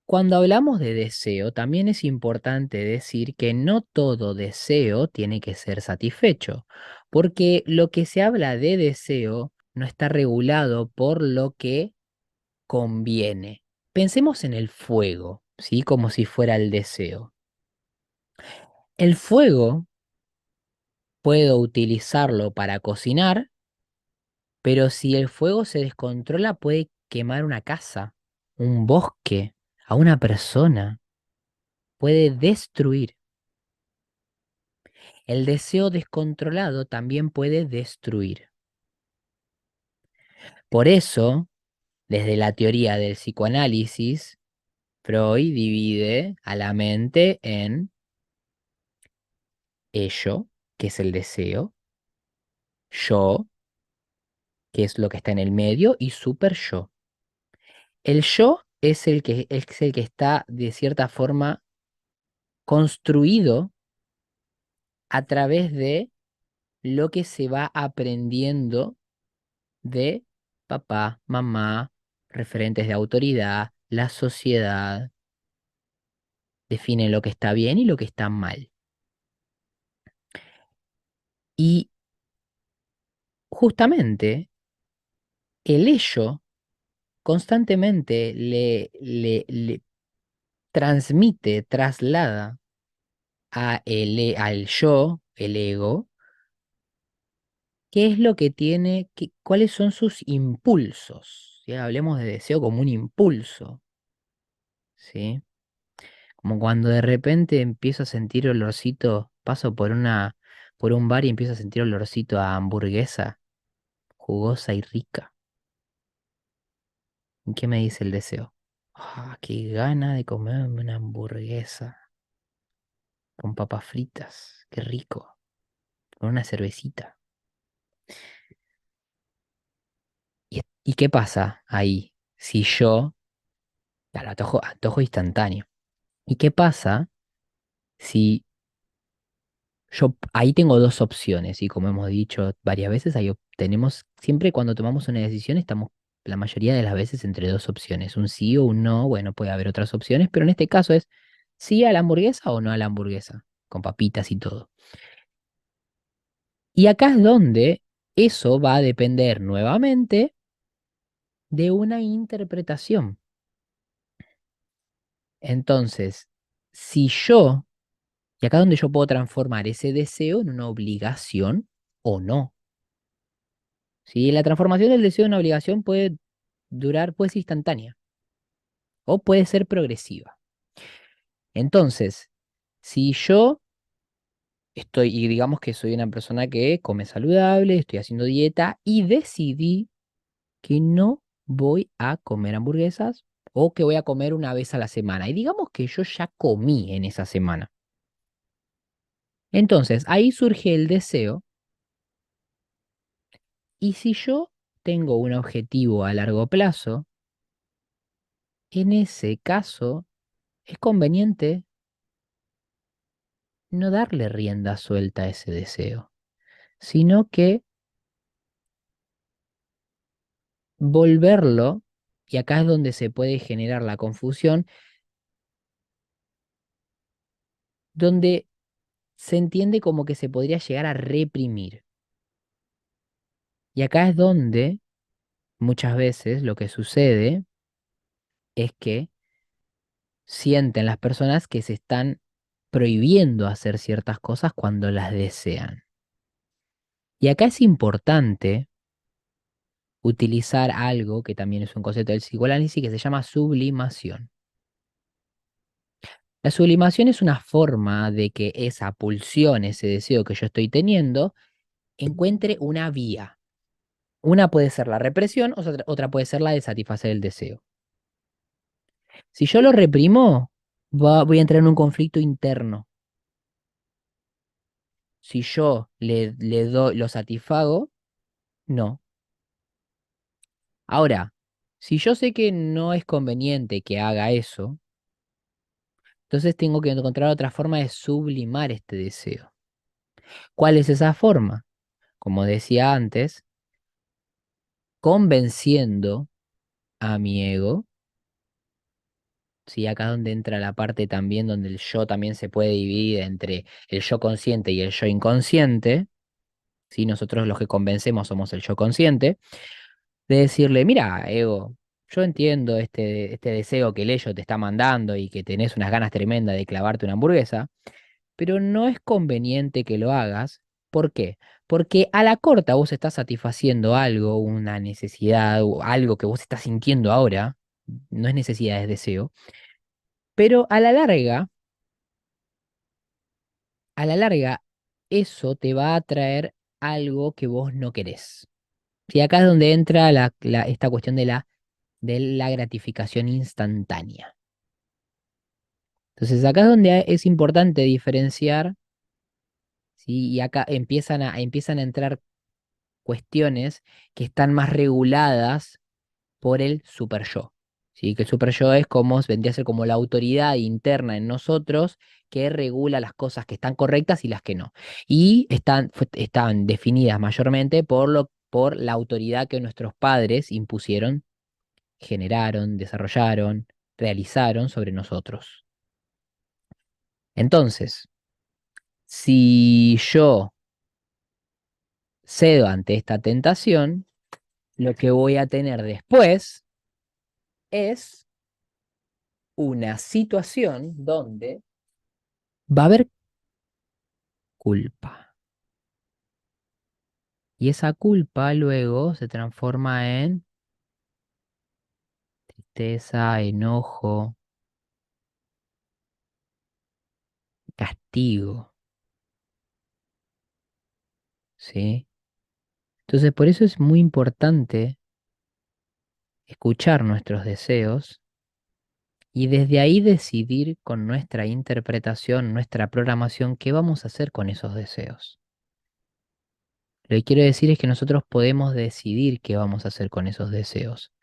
Cuando hablamos de deseo, también es importante decir que no todo deseo tiene que ser satisfecho, porque lo que se habla de deseo no está regulado por lo que conviene. Pensemos en el fuego, ¿sí? Como si fuera el deseo. El fuego puedo utilizarlo para cocinar, pero si el fuego se descontrola puede quemar una casa, un bosque, a una persona, puede destruir. El deseo descontrolado también puede destruir. Por eso, desde la teoría del psicoanálisis, Freud divide a la mente en ello, que es el deseo, yo, que es lo que está en el medio, y super yo. El yo es el que está de cierta forma construido a través de lo que se va aprendiendo de papá, mamá, referentes de autoridad, la sociedad, definen lo que está bien y lo que está mal. Y justamente el ello constantemente le transmite, traslada al yo, el ego, qué es lo que tiene, cuáles son sus impulsos. ¿Sí? Hablemos de deseo como un impulso, ¿sí? Como cuando de repente empiezo a sentir olorcito, paso por un bar y empiezo a sentir olorcito a hamburguesa, jugosa y rica. ¿Y qué me dice el deseo? Ah, qué gana de comerme una hamburguesa con papas fritas, qué rico, con una cervecita. ¿Y qué pasa ahí? Si yo, claro, antojo instantáneo. ¿Y qué pasa si ahí tengo dos opciones? Y como hemos dicho varias veces, tenemos, siempre cuando tomamos una decisión estamos la mayoría de las veces entre dos opciones, un sí o un no. Bueno, puede haber otras opciones, pero en este caso es sí a la hamburguesa o no a la hamburguesa, con papitas y todo. Y acá es donde eso va a depender nuevamente de una interpretación. Entonces, si yo, y acá es donde yo puedo transformar ese deseo en una obligación o no. ¿Sí? La transformación del deseo en una obligación puede durar, puede ser instantánea o puede ser progresiva. Entonces, si yo estoy, y digamos que soy una persona que come saludable, estoy haciendo dieta y decidí que no voy a comer hamburguesas o que voy a comer una vez a la semana. Y digamos que yo ya comí en esa semana. Entonces, ahí surge el deseo. Y si yo tengo un objetivo a largo plazo, en ese caso es conveniente no darle rienda suelta a ese deseo, sino que volverlo, y acá es donde se puede generar la confusión, donde se entiende como que se podría llegar a reprimir. Y acá es donde muchas veces lo que sucede es que sienten las personas que se están prohibiendo hacer ciertas cosas cuando las desean. Y acá es importante utilizar algo que también es un concepto del psicoanálisis que se llama sublimación. La sublimación es una forma de que esa pulsión, ese deseo que yo estoy teniendo, encuentre una vía. Una puede ser la represión, otra puede ser la de satisfacer el deseo. Si yo lo reprimo, voy a entrar en un conflicto interno. Si yo lo satisfago, no. Ahora, si yo sé que no es conveniente que haga eso, entonces tengo que encontrar otra forma de sublimar este deseo. ¿Cuál es esa forma? Como decía antes, convenciendo a mi ego Sí, acá es donde entra la parte también donde el yo también se puede dividir entre el yo consciente y el yo inconsciente. ¿Sí? Nosotros los que convencemos somos el yo consciente. De decirle, mira, Ego, yo entiendo este deseo que el ello te está mandando y que tenés unas ganas tremendas de clavarte una hamburguesa, pero no es conveniente que lo hagas. ¿Por qué? Porque a la corta vos estás satisfaciendo algo, una necesidad, o algo que vos estás sintiendo ahora, no es necesidad, es deseo, pero a la larga, eso te va a traer algo que vos no querés. Y acá es donde entra esta cuestión de la gratificación instantánea. Entonces acá es donde es importante diferenciar, ¿sí? Y acá empiezan a entrar cuestiones que están más reguladas por el super yo. ¿Sí? Que el super yo es como, vendría a ser como la autoridad interna en nosotros que regula las cosas que están correctas y las que no. Y están definidas mayormente por la autoridad que nuestros padres impusieron, generaron, desarrollaron, realizaron sobre nosotros. Entonces, si yo cedo ante esta tentación, lo que voy a tener después es una situación donde va a haber culpa. Y esa culpa luego se transforma en tristeza, enojo, castigo, ¿sí? Entonces, por eso es muy importante escuchar nuestros deseos y desde ahí decidir con nuestra interpretación, nuestra programación, qué vamos a hacer con esos deseos. Lo que quiero decir es que nosotros podemos decidir qué vamos a hacer con esos deseos.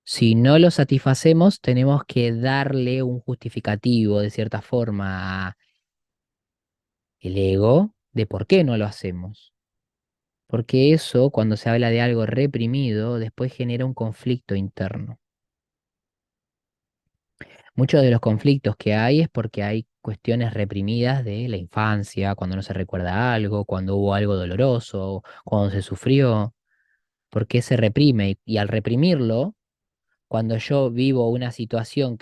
Si no los satisfacemos, tenemos que darle un justificativo de cierta forma al ego de por qué no lo hacemos. Porque eso, cuando se habla de algo reprimido, después genera un conflicto interno. Muchos de los conflictos que hay es porque hay cuestiones reprimidas de la infancia, cuando no se recuerda algo, cuando hubo algo doloroso, cuando se sufrió. ¿Por qué se reprime? Y al reprimirlo, cuando yo vivo una situación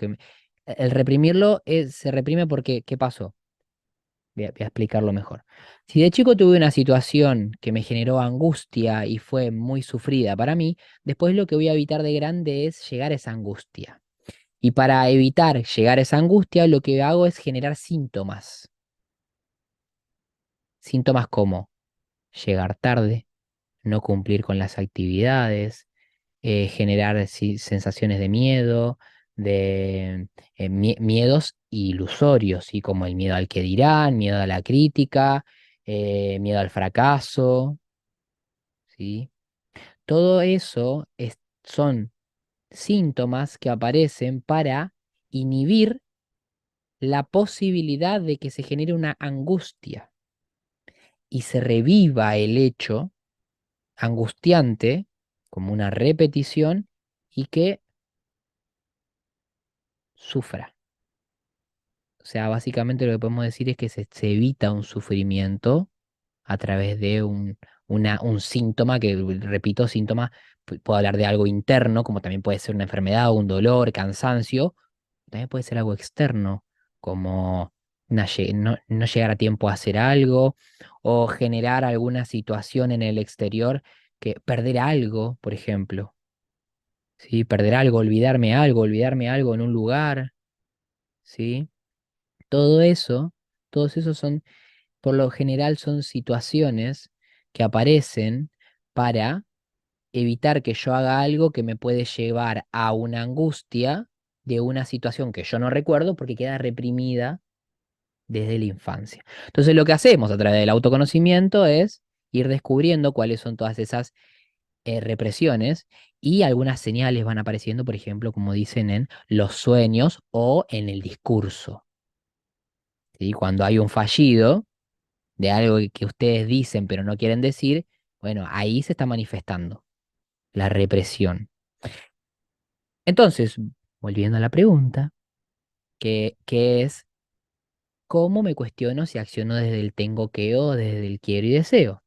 el reprimirlo se reprime porque, ¿qué pasó? Voy a explicarlo mejor. Si de chico tuve una situación que me generó angustia y fue muy sufrida para mí, después lo que voy a evitar de grande es llegar a esa angustia. Y para evitar llegar a esa angustia, lo que hago es generar síntomas. Síntomas como llegar tarde, no cumplir con las actividades, generar sensaciones de miedo, de miedos ilusorios, ¿sí? Como el miedo al que dirán, miedo a la crítica, miedo al fracaso, ¿sí? Todo eso son síntomas que aparecen para inhibir la posibilidad de que se genere una angustia y se reviva el hecho angustiante como una repetición y que sufra. O sea, básicamente lo que podemos decir es que se evita un sufrimiento a través de un síntoma, que repito, síntoma, puedo hablar de algo interno, como también puede ser una enfermedad, un dolor, cansancio, también puede ser algo externo, como no llegar a tiempo a hacer algo o generar alguna situación en el exterior, que perder algo, por ejemplo, ¿sí? Perder algo, olvidarme algo en un lugar, ¿sí? Todo eso, todos esos son, por lo general, son situaciones que aparecen para evitar que yo haga algo que me puede llevar a una angustia de una situación que yo no recuerdo porque queda reprimida desde la infancia. Entonces, lo que hacemos a través del autoconocimiento es ir descubriendo cuáles son todas esas represiones y algunas señales van apareciendo, por ejemplo, como dicen en los sueños o en el discurso. ¿Sí? Cuando hay un fallido de algo que ustedes dicen pero no quieren decir, bueno, ahí se está manifestando la represión. Entonces, volviendo a la pregunta, que es, ¿cómo me cuestiono si acciono desde el tengo que o desde el quiero y deseo?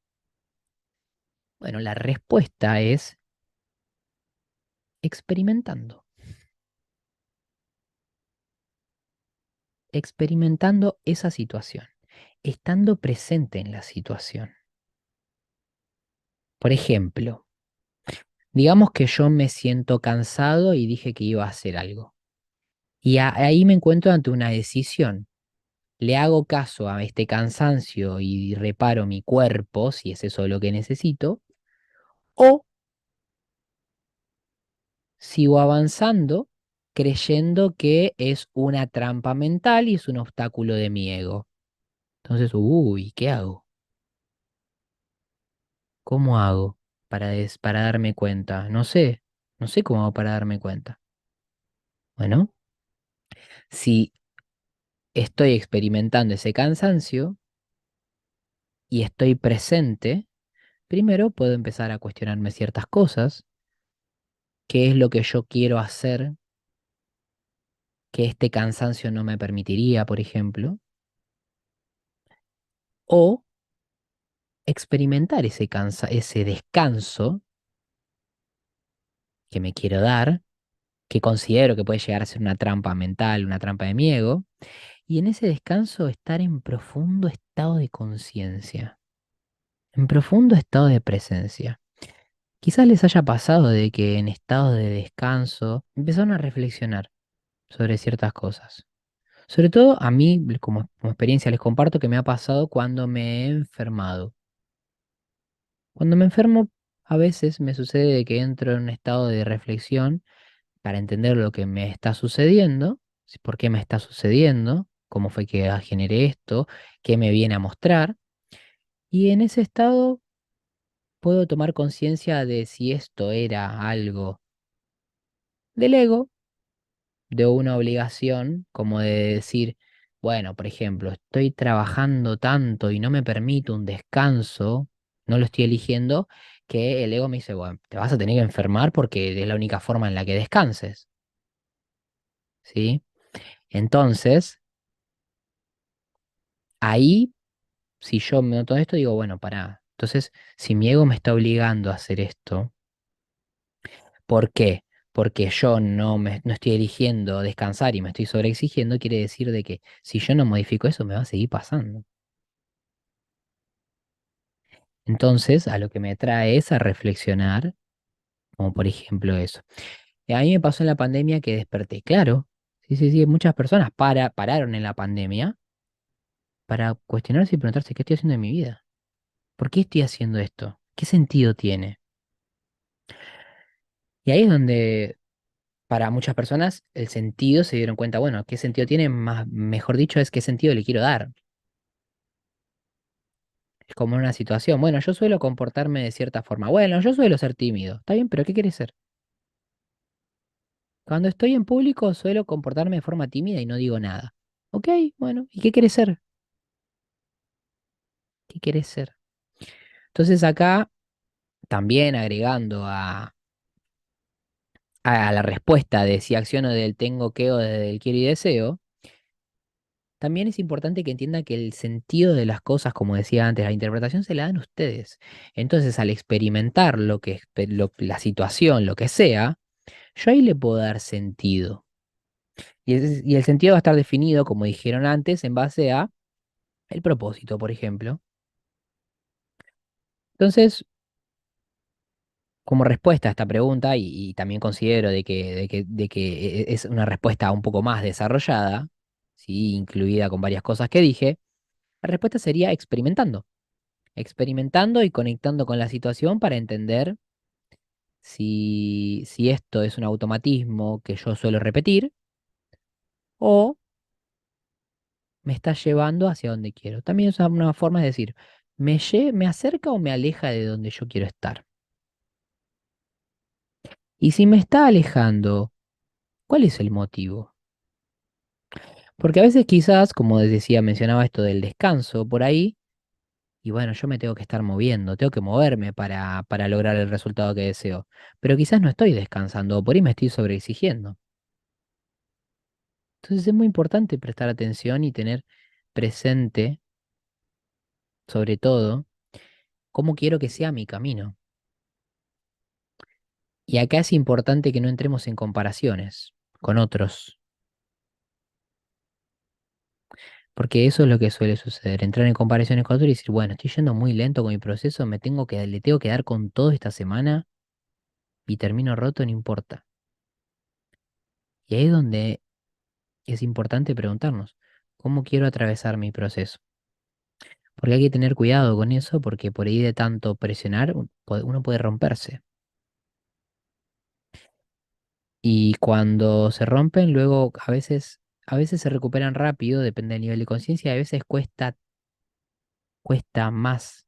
Bueno, la respuesta es experimentando, experimentando esa situación, estando presente en la situación. Por ejemplo, digamos que yo me siento cansado y dije que iba a hacer algo. Y ahí me encuentro ante una decisión. ¿Le hago caso a este cansancio y reparo mi cuerpo, si es eso lo que necesito? ¿O sigo avanzando creyendo que es una trampa mental y es un obstáculo de mi ego? Entonces, uy, ¿qué hago? ¿Cómo hago para darme cuenta? No sé cómo hago para darme cuenta. Bueno, si estoy experimentando ese cansancio y estoy presente, primero puedo empezar a cuestionarme ciertas cosas, qué es lo que yo quiero hacer que este cansancio no me permitiría, por ejemplo, o experimentar ese descanso que me quiero dar, que considero que puede llegar a ser una trampa mental, una trampa de mi ego, y en ese descanso estar en profundo estado de conciencia, en profundo estado de presencia. Quizás les haya pasado de que en estado de descanso empezaron a reflexionar sobre ciertas cosas. Sobre todo a mí, como experiencia, les comparto que me ha pasado cuando me he enfermado. Cuando me enfermo, a veces me sucede de que entro en un estado de reflexión para entender lo que me está sucediendo, por qué me está sucediendo, cómo fue que generé esto, qué me viene a mostrar. Y en ese estado puedo tomar conciencia de si esto era algo del ego, de una obligación, como de decir, bueno, por ejemplo, estoy trabajando tanto y no me permito un descanso, no lo estoy eligiendo, que el ego me dice, bueno, te vas a tener que enfermar porque es la única forma en la que descanses, ¿sí? Entonces, ahí, si yo me noto esto, digo, bueno, pará. Entonces, si mi ego me está obligando a hacer esto, ¿por qué? Porque yo no estoy eligiendo descansar y me estoy sobreexigiendo, quiere decir de que si yo no modifico eso, me va a seguir pasando. Entonces, a lo que me trae es a reflexionar, como por ejemplo eso. A mí me pasó en la pandemia que desperté, claro. Sí, sí, sí, muchas personas pararon en la pandemia para cuestionarse y preguntarse qué estoy haciendo en mi vida. ¿Por qué estoy haciendo esto? ¿Qué sentido tiene? Y ahí es donde para muchas personas el sentido se dieron cuenta, bueno, ¿qué sentido tiene? Más, mejor dicho, es qué sentido le quiero dar. Es como una situación. Bueno, yo suelo comportarme de cierta forma. Bueno, yo suelo ser tímido. Está bien, pero ¿qué quieres ser? Cuando estoy en público suelo comportarme de forma tímida y no digo nada. Ok, bueno, ¿y qué quieres ser? ¿Qué quieres ser? Entonces acá, también agregando a la respuesta de si acciono del tengo que o del quiero y deseo, también es importante que entiendan que el sentido de las cosas, como decía antes, la interpretación se la dan ustedes. Entonces, al experimentar la situación, lo que sea, yo ahí le puedo dar sentido. Y el sentido va a estar definido, como dijeron antes, en base a el propósito, por ejemplo. Entonces, como respuesta a esta pregunta, y también considero de que es una respuesta un poco más desarrollada, ¿sí? Incluida con varias cosas que dije, la respuesta sería experimentando. Experimentando y conectando con la situación para entender si esto es un automatismo que yo suelo repetir o me está llevando hacia donde quiero. También es una forma de decir, ¿me acerca o me aleja de donde yo quiero estar? Y si me está alejando, ¿cuál es el motivo? Porque a veces quizás, como decía, mencionaba esto del descanso por ahí, y bueno, yo me tengo que estar moviendo, tengo que moverme para lograr el resultado que deseo. Pero quizás no estoy descansando, o por ahí me estoy sobreexigiendo. Entonces es muy importante prestar atención y tener presente, sobre todo, cómo quiero que sea mi camino. Y acá es importante que no entremos en comparaciones con otros, porque eso es lo que suele suceder, entrar en comparaciones con otros y decir, bueno, estoy yendo muy lento con mi proceso, le tengo que dar con todo esta semana y termino roto, no importa. Y ahí es donde es importante preguntarnos, ¿cómo quiero atravesar mi proceso? Porque hay que tener cuidado con eso, porque por ahí de tanto presionar, uno puede romperse. Y cuando se rompen, luego a veces se recuperan rápido, depende del nivel de conciencia, y a veces cuesta más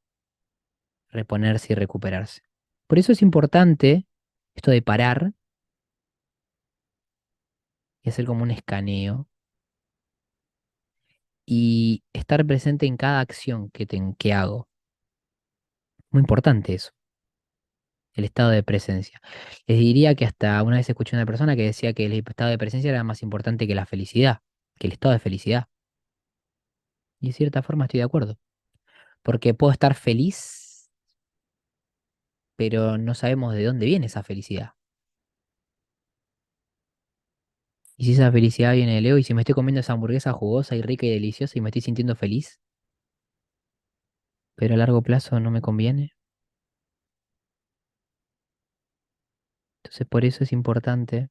reponerse y recuperarse. Por eso es importante esto de parar y hacer como un escaneo y estar presente en cada acción que hago. Muy importante eso, el estado de presencia. Les diría que hasta una vez escuché a una persona que decía que el estado de presencia era más importante que la felicidad, que el estado de felicidad. Y de cierta forma estoy de acuerdo, porque puedo estar feliz, pero no sabemos de dónde viene esa felicidad. Y si esa felicidad viene del ego, y si me estoy comiendo esa hamburguesa jugosa y rica y deliciosa y me estoy sintiendo feliz, pero a largo plazo no me conviene. Entonces por eso es importante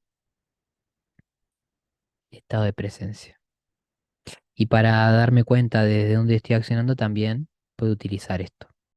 el estado de presencia. Y para darme cuenta de dónde estoy accionando también puedo utilizar esto.